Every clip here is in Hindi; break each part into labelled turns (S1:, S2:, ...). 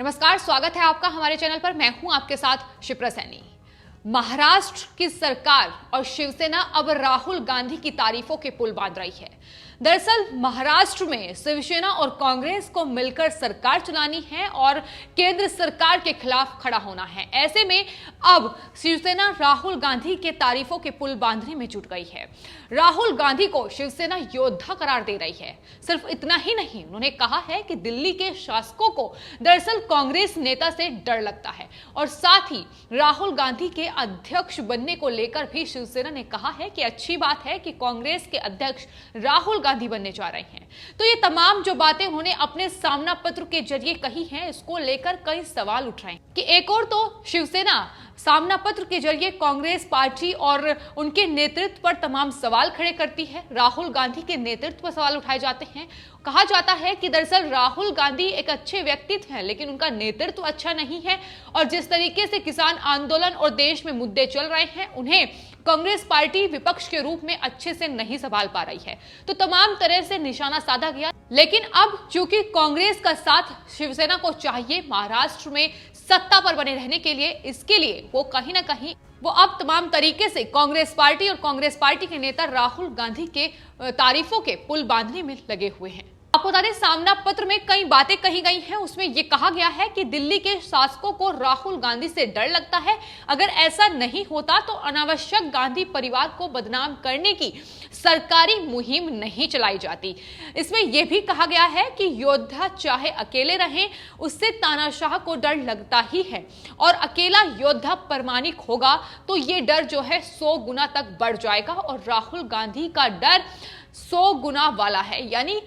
S1: नमस्कार, स्वागत है आपका हमारे चैनल पर। मैं हूं आपके साथ शिप्रा सैनी। महाराष्ट्र की सरकार और शिवसेना अब राहुल गांधी की तारीफों के पुल बांध रही है। दरअसल महाराष्ट्र में शिवसेना और कांग्रेस को मिलकर सरकार चलानी है और केंद्र सरकार के खिलाफ खड़ा होना है। ऐसे में अब शिवसेना राहुल गांधी के तारीफों के पुल बांधने में जुट गई है। राहुल गांधी को शिवसेना योद्धा करार दे रही है। सिर्फ इतना ही नहीं, उन्होंने कहा है कि दिल्ली के शासकों को दरअसल कांग्रेस नेता से डर लगता है और साथ ही राहुल गांधी के अध्यक्ष बनने को लेकर भी शिवसेना ने कहा है कि अच्छी बात है कि कांग्रेस के अध्यक्ष राहुल गांधी बनने जा रहे हैं। तो ये तमाम जो बातें उन्होंने अपने सामना पत्र के जरिए कही हैं, इसको लेकर कई सवाल उठ रहे हैं कि एक और तो शिवसेना सामना पत्र के जरिए कांग्रेस पार्टी और उनके नेतृत्व पर तमाम सवाल खड़े करती है। राहुल गांधी के नेतृत्व पर सवाल उठाए जाते हैं। कहा जाता है कि दरअसल राहुल गांधी एक अच्छे व्यक्तित्व हैं, लेकिन उनका नेतृत्व अच्छा नहीं है और जिस तरीके से किसान आंदोलन और देश में मुद्दे चल रहे हैं, उन्हें कांग्रेस पार्टी विपक्ष के रूप में अच्छे से नहीं संभाल पा रही है। तो तमाम तरह से निशाना साधा गया। लेकिन अब चूंकि कांग्रेस का साथ शिवसेना को चाहिए महाराष्ट्र में सत्ता पर बने रहने के लिए, इसके लिए वो कहीं ना कहीं वो अब तमाम तरीके से कांग्रेस पार्टी और कांग्रेस पार्टी के नेता राहुल गांधी के तारीफों के पुल बांधने में लगे हुए हैं। आपको बता दें, सामना पत्र में कई बातें कही गई हैं। उसमें यह कहा गया है कि दिल्ली के शासकों को राहुल गांधी से डर लगता है। अगर ऐसा नहीं होता तो अनावश्यक गांधी परिवार को बदनाम करने की सरकारी मुहिम नहीं चलाई जाती। इसमें यह भी कहा गया है कि योद्धा चाहे अकेले रहें, उससे तानाशाह को डर लगता ही है और अकेला योद्धा प्रामाणिक होगा तो ये डर जो है 100 गुना तक बढ़ जाएगा और राहुल गांधी का डर 100 गुना वाला है। यानी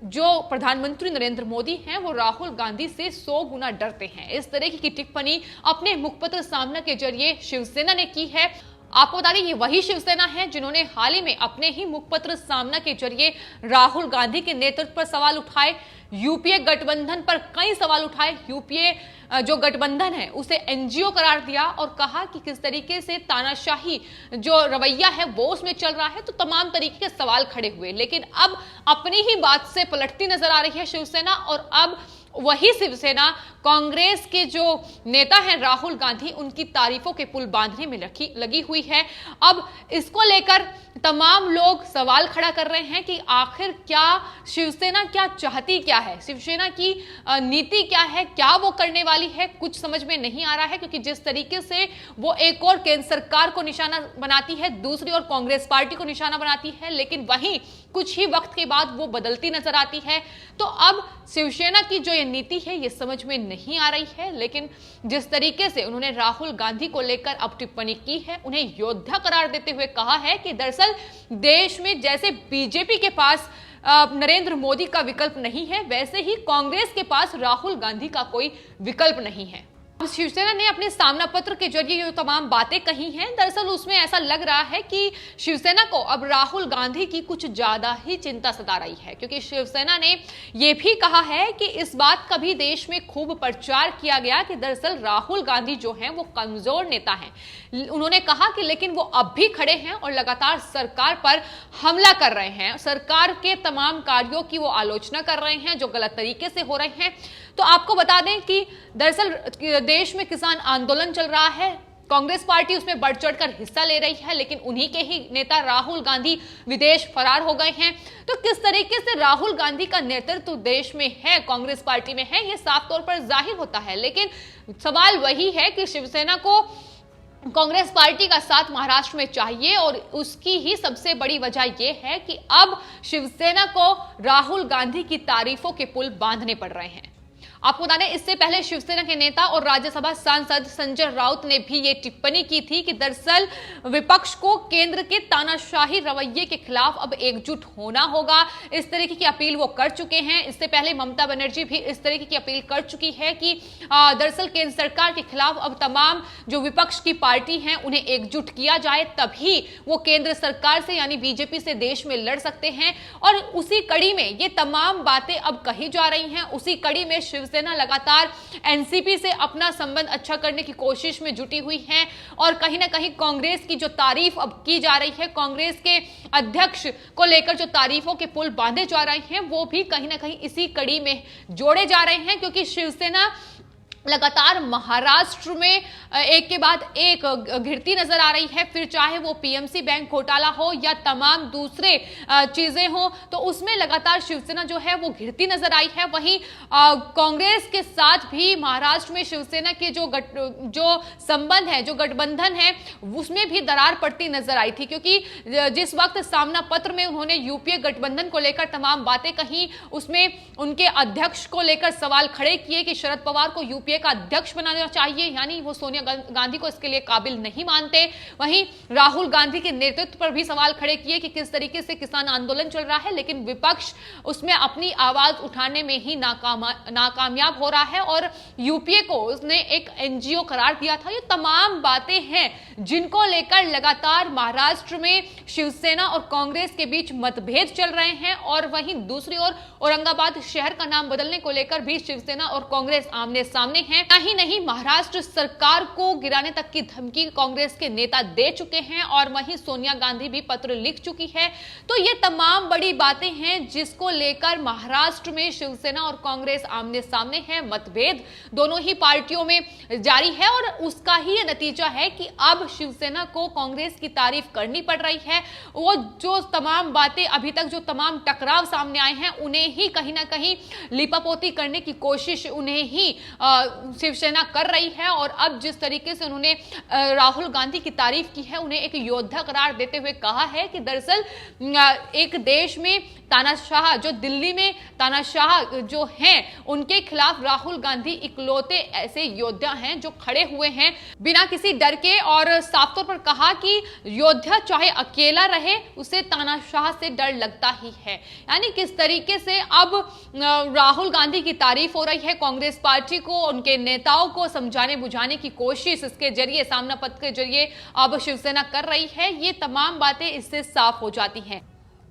S1: जो प्रधानमंत्री नरेंद्र मोदी हैं वो राहुल गांधी से 100 गुना डरते हैं। इस तरह की टिप्पणी अपने मुखपत्र सामना के जरिए शिवसेना ने की है। आपको बता दें, ये वही शिवसेना है जिन्होंने हाल ही में अपने ही मुखपत्र सामना के जरिए राहुल गांधी के नेतृत्व पर सवाल उठाए, यूपीए गठबंधन पर कई सवाल उठाए। यूपीए जो गठबंधन है उसे एनजीओ करार दिया और कहा कि किस तरीके से तानाशाही जो रवैया है वो उसमें चल रहा है। तो तमाम तरीके के सवाल खड़े हुए, लेकिन अब अपनी ही बात से पलटती नजर आ रही है शिवसेना और अब वही शिवसेना कांग्रेस के जो नेता हैं राहुल गांधी, उनकी तारीफों के पुल बांधने में लगी हुई है। अब इसको लेकर तमाम लोग सवाल खड़ा कर रहे हैं कि आखिर क्या शिवसेना क्या चाहती क्या है, शिवसेना की नीति क्या है, क्या वो करने वाली है, कुछ समझ में नहीं आ रहा है। क्योंकि जिस तरीके से वो एक और केंद्र सरकार को निशाना बनाती है, दूसरी ओर कांग्रेस पार्टी को निशाना बनाती है, लेकिन वहीं कुछ ही वक्त के बाद वो बदलती नजर आती है। तो अब शिवसेना की जो ये नीति है ये समझ में नहीं आ रही है। लेकिन जिस तरीके से उन्होंने राहुल गांधी को लेकर अब टिप्पणी की है, उन्हें योद्धा करार देते हुए कहा है कि दरअसल देश में जैसे बीजेपी के पास नरेंद्र मोदी का विकल्प नहीं है, वैसे ही कांग्रेस के पास राहुल गांधी का कोई विकल्प नहीं है। शिवसेना ने अपने सामना पत्र के जरिए जो तमाम बातें कही हैं, दरअसल उसमें ऐसा लग रहा है कि शिवसेना को अब राहुल गांधी की कुछ ज्यादा ही चिंता सता रही है। क्योंकि शिवसेना ने यह भी कहा है कि इस बात का भी देश में खूब प्रचार किया गया कि दरअसल राहुल गांधी जो हैं वो कमजोर नेता हैं। उन्होंने कहा कि लेकिन वो अब भी खड़े हैं और लगातार सरकार पर हमला कर रहे हैं, सरकार के तमाम कार्यों की वो आलोचना कर रहे हैं जो गलत तरीके से हो रहे हैं। तो आपको बता दें कि दरअसल देश में किसान आंदोलन चल रहा है, कांग्रेस पार्टी उसमें बढ़ चढ़कर हिस्सा ले रही है, लेकिन उन्हीं के ही नेता राहुल गांधी विदेश फरार हो गए हैं। तो किस तरीके से राहुल गांधी का नेतृत्व देश में है, कांग्रेस पार्टी में है, ये साफ तौर पर जाहिर होता है। लेकिन सवाल वही है कि शिवसेना को कांग्रेस पार्टी का साथ महाराष्ट्र में चाहिए और उसकी ही सबसे बड़ी वजह यह है कि अब शिवसेना को राहुल गांधी की तारीफों के पुल बांधने पड़ रहे हैं। आपको बता दें, इससे पहले शिवसेना के नेता और राज्यसभा सांसद संजय राउत ने भी ये टिप्पणी की थी कि दरअसल विपक्ष को केंद्र के तानाशाही रवैये के खिलाफ अब एकजुट होना होगा। इस तरीके की अपील वो कर चुके हैं। इससे पहले ममता बनर्जी भी इस तरीके की अपील कर चुकी है कि दरअसल केंद्र सरकार के खिलाफ अब तमाम जो विपक्ष की पार्टी हैं उन्हें एकजुट किया जाए, तभी वो केंद्र सरकार से यानी बीजेपी से देश में लड़ सकते हैं। और उसी कड़ी में ये तमाम बातें अब कही जा रही हैं। उसी कड़ी में शिवसेना लगातार एनसीपी से अपना संबंध अच्छा करने की कोशिश में जुटी हुई है और कहीं ना कहीं कांग्रेस की जो तारीफ अब की जा रही है, कांग्रेस के अध्यक्ष को लेकर जो तारीफों के पुल बांधे जा रहे हैं, वो भी कहीं ना कहीं इसी कड़ी में जोड़े जा रहे हैं। क्योंकि शिवसेना लगातार महाराष्ट्र में एक के बाद एक घिरती नजर आ रही है। फिर चाहे वो पीएमसी बैंक घोटाला हो या तमाम दूसरे चीजें हो, तो उसमें लगातार शिवसेना जो है वो घिरती नजर आई है। वहीं कांग्रेस के साथ भी महाराष्ट्र में शिवसेना के जो संबंध है, जो गठबंधन है, उसमें भी दरार पड़ती नजर आई थी, क्योंकि जिस वक्त सामना पत्र में उन्होंने यूपीए गठबंधन को लेकर तमाम बातें कही, उसमें उनके अध्यक्ष को लेकर सवाल खड़े किए कि शरद पवार को यूपीए का अध्यक्ष बनाना चाहिए, यानी वो सोनिया गांधी को इसके लिए काबिल नहीं मानते। वहीं राहुल गांधी के नेतृत्व पर भी सवाल खड़े किए कि किस तरीके से किसान आंदोलन चल रहा है, लेकिन विपक्ष उसमें अपनी आवाज उठाने में ही नाकामयाब हो रहा है और यूपीए को उसने एक एनजीओ करार दिया था। ये तमाम बातें हैं जिनको लेकर लगातार महाराष्ट्र में शिवसेना और कांग्रेस के बीच मतभेद चल रहे हैं और वहीं दूसरी ओर औरंगाबाद शहर का नाम बदलने को लेकर भी शिवसेना और कांग्रेस आमने सामने हैं। नहीं महाराष्ट्र सरकार को गिराने तक की धमकी कांग्रेस के नेता दे चुके हैं और वहीं सोनिया गांधी भी पत्र लिख चुकी है। तो ये तमाम बड़ी बातें हैं जिसको लेकर महाराष्ट्र में शिवसेना और कांग्रेस आमने सामने हैं। मतभेद दोनों ही पार्टियों में जारी है और उसका ही ये नतीजा है कि अब शिवसेना को कांग्रेस की तारीफ करनी पड़ रही है। वो जो तमाम बातें अभी तक, जो तमाम टकराव सामने आए हैं, उन्हें ही कहीं ना कहीं लिपापोती करने की कोशिश उन्हें ही शिवसेना कर रही है। और अब जिस तरीके से उन्होंने राहुल गांधी की तारीफ की है, उन्हें एक योद्धा करार देते हुए कहा है कि दरअसल एक देश में तानाशाह, जो दिल्ली में तानाशाह जो हैं, उनके खिलाफ राहुल गांधी इकलौते ऐसे योद्धा हैं जो खड़े हुए हैं बिना किसी डर के। और साफ तौर पर कहा कि योद्धा चाहे अकेला रहे, उसे तानाशाह से डर लगता ही है। यानी किस तरीके से अब राहुल गांधी की तारीफ हो रही है, कांग्रेस पार्टी को, उनके नेताओं को समझाने बुझाने की कोशिश इसके जरिए, सामना पत्र के जरिए अब शिवसेना कर रही है। ये तमाम बातें इससे साफ हो जाती हैं।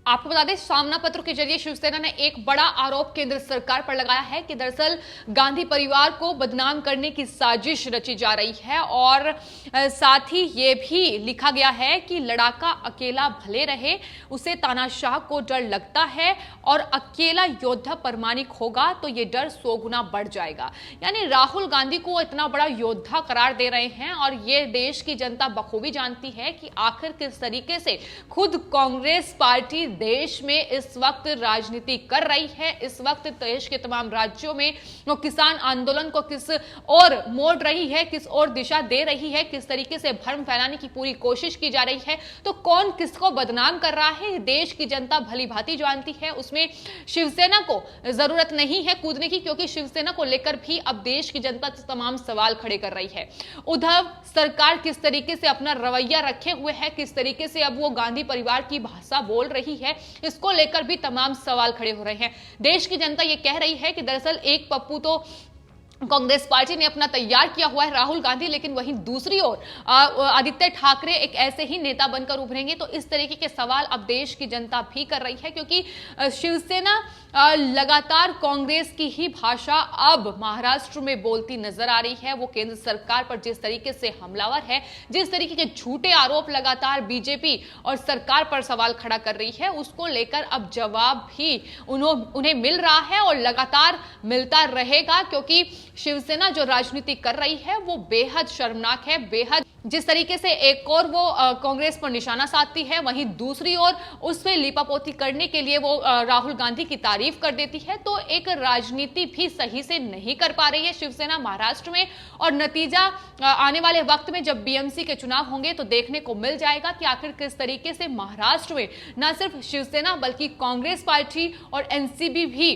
S1: आपको बता दें, सामना पत्र के जरिए शिवसेना ने एक बड़ा आरोप केंद्र सरकार पर लगाया है कि दरअसल गांधी परिवार को बदनाम करने की साजिश रची जा रही है और साथ ही ये भी लिखा गया है कि लड़ाका अकेला भले रहे, उसे तानाशाह को डर लगता है और अकेला योद्धा परमाणिक होगा तो ये डर 100 गुना बढ़ जाएगा। यानी राहुल गांधी को इतना बड़ा योद्धा करार दे रहे हैं और ये देश की जनता बखूबी जानती है कि आखिर किस तरीके से खुद कांग्रेस पार्टी देश में इस वक्त राजनीति कर रही है। इस वक्त देश के तमाम राज्यों में वो किसान आंदोलन को किस ओर मोड़ रही है, किस ओर दिशा दे रही है, किस तरीके से भ्रम फैलाने की पूरी कोशिश की जा रही है। तो कौन किसको बदनाम कर रहा है, देश की जनता भली भांति जानती है। उसमें शिवसेना को जरूरत नहीं है कूदने की, क्योंकि शिवसेना को लेकर भी अब देश की जनता तमाम सवाल खड़े कर रही है। उद्धव सरकार किस तरीके से अपना रवैया रखे हुए है, किस तरीके से अब वो गांधी परिवार की भाषा बोल रही है, इसको लेकर भी तमाम सवाल खड़े हो रहे हैं। देश की जनता यह कह रही है कि दरअसल एक पप्पू तो कांग्रेस पार्टी ने अपना तैयार किया हुआ है, राहुल गांधी, लेकिन वहीं दूसरी ओर आदित्य ठाकरे एक ऐसे ही नेता बनकर उभरेंगे। तो इस तरीके के सवाल अब देश की जनता भी कर रही है, क्योंकि शिवसेना लगातार कांग्रेस की ही भाषा अब महाराष्ट्र में बोलती नजर आ रही है। वो केंद्र सरकार पर जिस तरीके से हमलावर है, जिस तरीके के झूठे आरोप लगातार बीजेपी और सरकार पर सवाल खड़ा कर रही है, उसको लेकर अब जवाब भी उन्हें मिल रहा है और लगातार मिलता रहेगा। क्योंकि शिवसेना जो राजनीति कर रही है वो बेहद शर्मनाक है। बेहद जिस तरीके से एक और वो कांग्रेस पर निशाना साधती है, वहीं दूसरी ओर उससे लीपापोती करने के लिए वो राहुल गांधी की तारीफ कर देती है। तो एक राजनीति भी सही से नहीं कर पा रही है शिवसेना महाराष्ट्र में। और नतीजा आने वाले वक्त में जब बीएमसी के चुनाव होंगे तो देखने को मिल जाएगा कि आखिर किस तरीके से महाराष्ट्र में न सिर्फ शिवसेना बल्कि कांग्रेस पार्टी और एनसीपी भी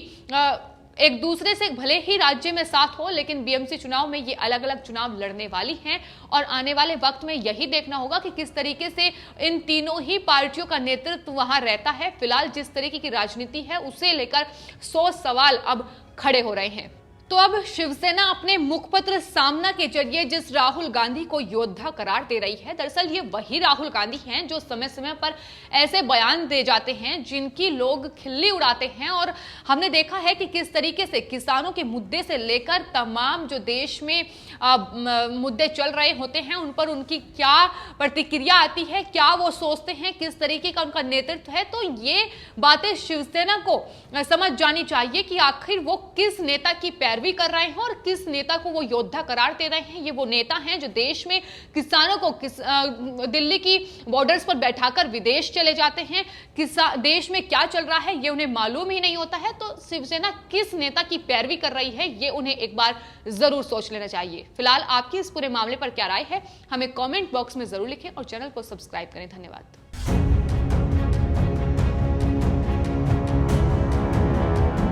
S1: एक दूसरे से भले ही राज्य में साथ हो, लेकिन बीएमसी चुनाव में ये अलग अलग चुनाव लड़ने वाली हैं। और आने वाले वक्त में यही देखना होगा कि किस तरीके से इन तीनों ही पार्टियों का नेतृत्व वहां रहता है। फिलहाल जिस तरीके की राजनीति है उसे लेकर 100 सवाल अब खड़े हो रहे हैं। तो अब शिवसेना अपने मुखपत्र सामना के जरिए जिस राहुल गांधी को योद्धा करार दे रही है, दरअसल ये वही राहुल गांधी हैं जो समय समय पर ऐसे बयान दे जाते हैं जिनकी लोग खिल्ली उड़ाते हैं। और हमने देखा है कि किस तरीके से किसानों के मुद्दे से लेकर तमाम जो देश में मुद्दे चल रहे होते हैं उन पर उनकी क्या प्रतिक्रिया आती है, क्या वो सोचते हैं, किस तरीके का उनका नेतृत्व है। तो ये बातें शिवसेना को समझ जानी चाहिए कि आखिर वो किस नेता की पैरवी पैरवी कर रहे हैं और किस नेता को वो योद्धा करार दे रहे हैं। ये वो नेता हैं जो देश में किसानों को दिल्ली की बॉर्डर्स पर बैठाकर विदेश चले जाते हैं। देश में क्या चल रहा है ये उन्हें मालूम ही नहीं होता है। तो शिवसेना किस नेता की पैरवी कर रही है ये उन्हें एक बार जरूर सोच लेना चाहिए। फिलहाल आपकी इस पूरे मामले पर क्या राय है हमें कमेंट बॉक्स में जरूर लिखें और चैनल को सब्सक्राइब करें। धन्यवाद।